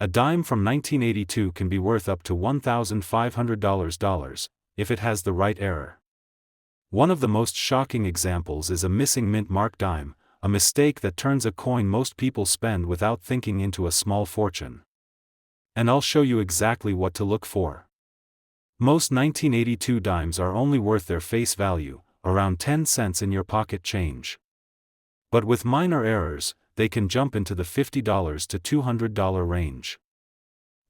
A dime from 1982 can be worth up to $1,500 if it has the right error. One of the most shocking examples is a missing mint mark dime, a mistake that turns a coin most people spend without thinking into a small fortune. And I'll show you exactly what to look for. Most 1982 dimes are only worth their face value, around 10 cents in your pocket change. But with minor errors, they can jump into the $50 to $200 range.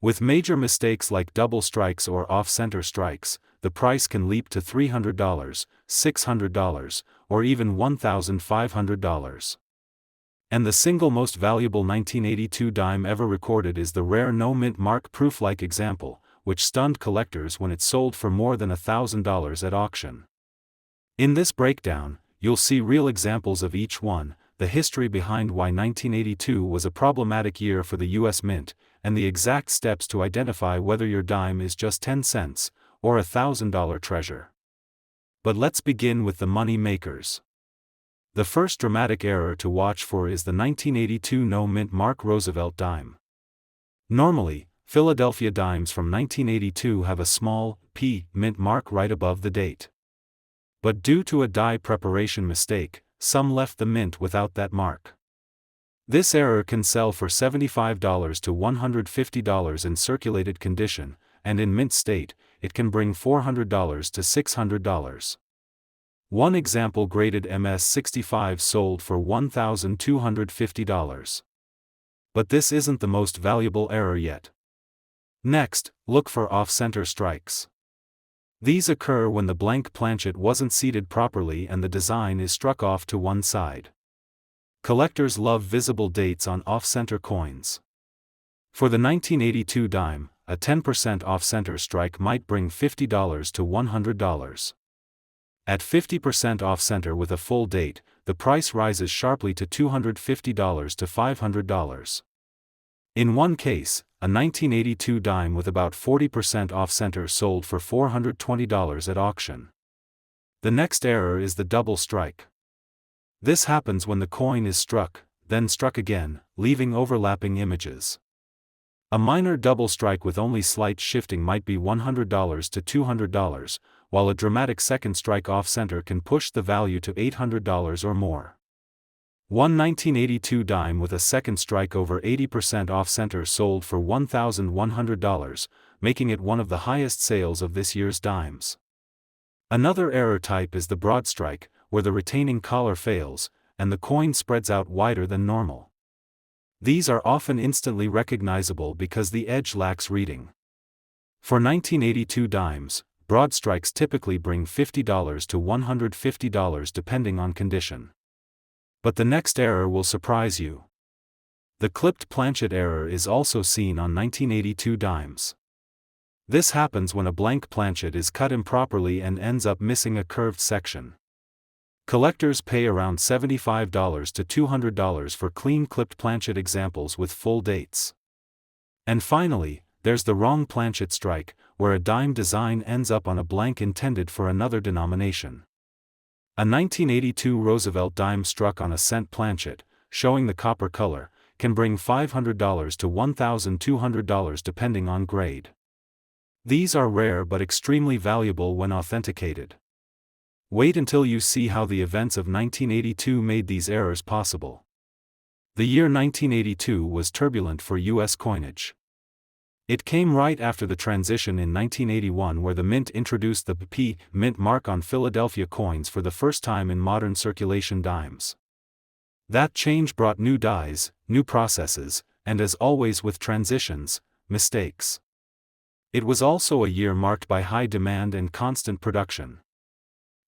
With major mistakes like double strikes or off-center strikes, the price can leap to $300, $600, or even $1,500. And the single most valuable 1982 dime ever recorded is the rare no-mint mark proof-like example, which stunned collectors when it sold for more than $1,000 at auction. In this breakdown, you'll see real examples of each one, the history behind why 1982 was a problematic year for the US Mint, and the exact steps to identify whether your dime is just 10 cents, or a $1,000 treasure. But let's begin with the money makers. The first dramatic error to watch for is the 1982 no-mint mark Roosevelt dime. Normally, Philadelphia dimes from 1982 have a small P mint mark right above the date. But due to a die preparation mistake, some left the mint without that mark. This error can sell for $75 to $150 in circulated condition, and in mint state, it can bring $400 to $600. One example graded MS-65 sold for $1,250. But this isn't the most valuable error yet. Next, look for off-center strikes. These occur when the blank planchet wasn't seated properly and the design is struck off to one side. Collectors love visible dates on off-center coins. For the 1982 dime, a 10% off-center strike might bring $50 to $100. At 50% off-center with a full date, the price rises sharply to $250 to $500. In one case, a 1982 dime with about 40% off-center sold for $420 at auction. The next error is the double strike. This happens when the coin is struck, then struck again, leaving overlapping images. A minor double strike with only slight shifting might be $100 to $200, while a dramatic second strike off-center can push the value to $800 or more. One 1982 dime with a second strike over 80% off-center sold for $1,100, making it one of the highest sales of this year's dimes. Another error type is the broad strike, where the retaining collar fails, and the coin spreads out wider than normal. These are often instantly recognizable because the edge lacks reading. For 1982 dimes, broad strikes typically bring $50 to $150 depending on condition. But the next error will surprise you. The clipped planchet error is also seen on 1982 dimes. This happens when a blank planchet is cut improperly and ends up missing a curved section. Collectors pay around $75 to $200 for clean clipped planchet examples with full dates. And finally, there's the wrong planchet strike, where a dime design ends up on a blank intended for another denomination. A 1982 Roosevelt dime struck on a cent planchet, showing the copper color, can bring $500 to $1,200 depending on grade. These are rare but extremely valuable when authenticated. Wait until you see how the events of 1982 made these errors possible. The year 1982 was turbulent for U.S. coinage. It came right after the transition in 1981 where the Mint introduced the P mint mark on Philadelphia coins for the first time in modern circulation dimes. That change brought new dies, new processes, and as always with transitions, mistakes. It was also a year marked by high demand and constant production.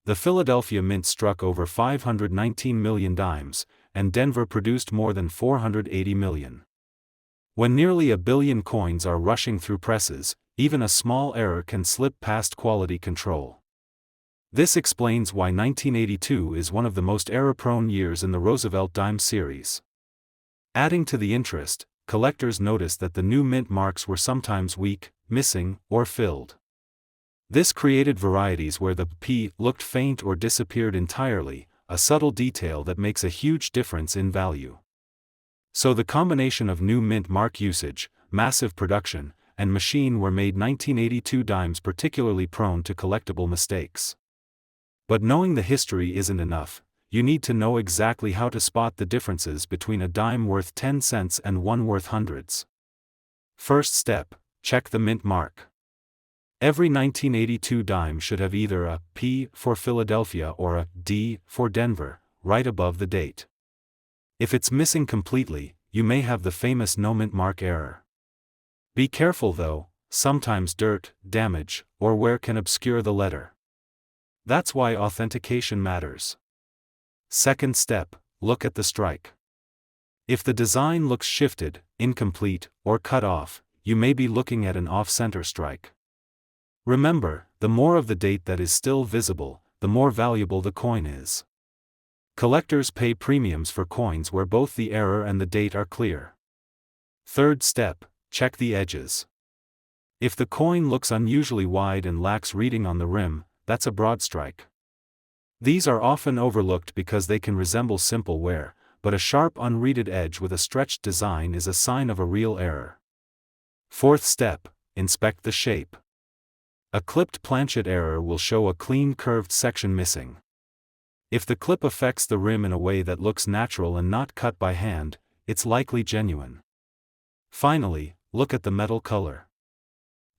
The Philadelphia Mint struck over 519 million dimes, and Denver produced more than 480 million. When nearly a billion coins are rushing through presses, even a small error can slip past quality control. This explains why 1982 is one of the most error-prone years in the Roosevelt Dime series. Adding to the interest, collectors noticed that the new mint marks were sometimes weak, missing, or filled. This created varieties where the P looked faint or disappeared entirely, a subtle detail that makes a huge difference in value. So the combination of new mint mark usage, massive production, and machine were made 1982 dimes particularly prone to collectible mistakes. But knowing the history isn't enough, you need to know exactly how to spot the differences between a dime worth 10 cents and one worth hundreds. First step, check the mint mark. Every 1982 dime should have either a P for Philadelphia or a D for Denver, right above the date. If it's missing completely, you may have the famous no mint mark error. Be careful though, sometimes dirt, damage, or wear can obscure the letter. That's why authentication matters. Second step, look at the strike. If the design looks shifted, incomplete, or cut off, you may be looking at an off-center strike. Remember, the more of the date that is still visible, the more valuable the coin is. Collectors pay premiums for coins where both the error and the date are clear. Third step, check the edges. If the coin looks unusually wide and lacks reading on the rim, that's a broad strike. These are often overlooked because they can resemble simple wear, but a sharp unreaded edge with a stretched design is a sign of a real error. Fourth step, inspect the shape. A clipped planchet error will show a clean curved section missing. If the clip affects the rim in a way that looks natural and not cut by hand, it's likely genuine. Finally, look at the metal color.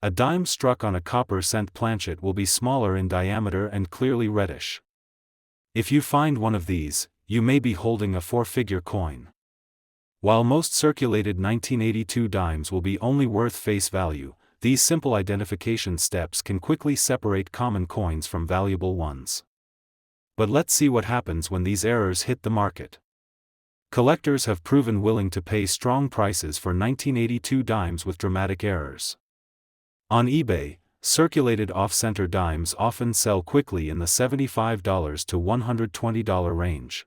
A dime struck on a copper-cent planchet will be smaller in diameter and clearly reddish. If you find one of these, you may be holding a four-figure coin. While most circulated 1982 dimes will be only worth face value, these simple identification steps can quickly separate common coins from valuable ones. But let's see what happens when these errors hit the market. Collectors have proven willing to pay strong prices for 1982 dimes with dramatic errors. On eBay, circulated off-center dimes often sell quickly in the $75 to $120 range.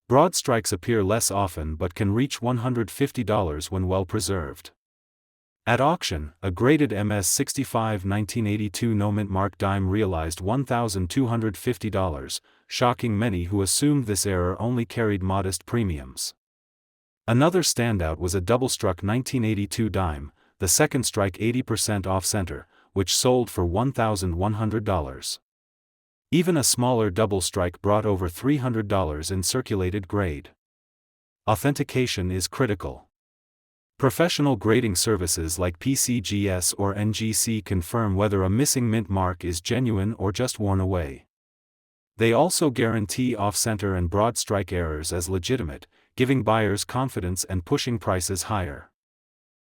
Broad strikes appear less often but can reach $150 when well preserved. At auction, a graded MS-65 1982 no mint mark dime realized $1,250, shocking many who assumed this error only carried modest premiums. Another standout was a double-struck 1982 dime, the second strike 80% off-center, which sold for $1,100. Even a smaller double strike brought over $300 in circulated grade. Authentication is critical. Professional grading services like PCGS or NGC confirm whether a missing mint mark is genuine or just worn away. They also guarantee off-center and broad strike errors as legitimate, giving buyers confidence and pushing prices higher.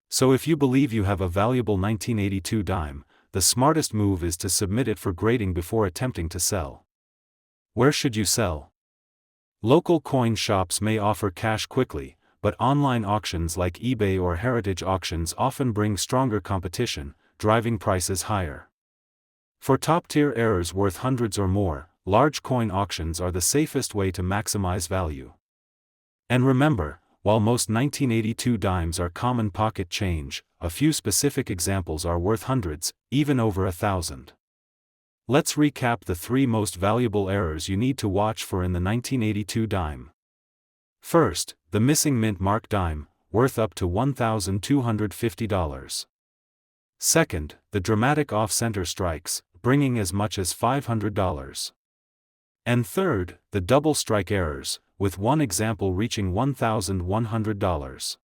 So if you believe you have a valuable 1982 dime, the smartest move is to submit it for grading before attempting to sell. Where should you sell? Local coin shops may offer cash quickly, but online auctions like eBay or heritage auctions often bring stronger competition, driving prices higher. For top-tier errors worth hundreds or more, large coin auctions are the safest way to maximize value. And remember, while most 1982 dimes are common pocket change, a few specific examples are worth hundreds, even over 1,000. Let's recap the 3 most valuable errors you need to watch for in the 1982 dime. First, the missing mint mark dime, worth up to $1,250. Second, the dramatic off-center strikes, bringing as much as $500. And third, the double strike errors, with one example reaching $1,100.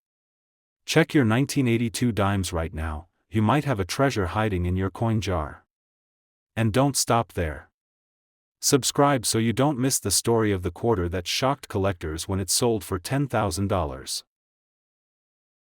Check your 1982 dimes right now, you might have a treasure hiding in your coin jar. And don't stop there. Subscribe so you don't miss the story of the quarter that shocked collectors when it sold for $10,000.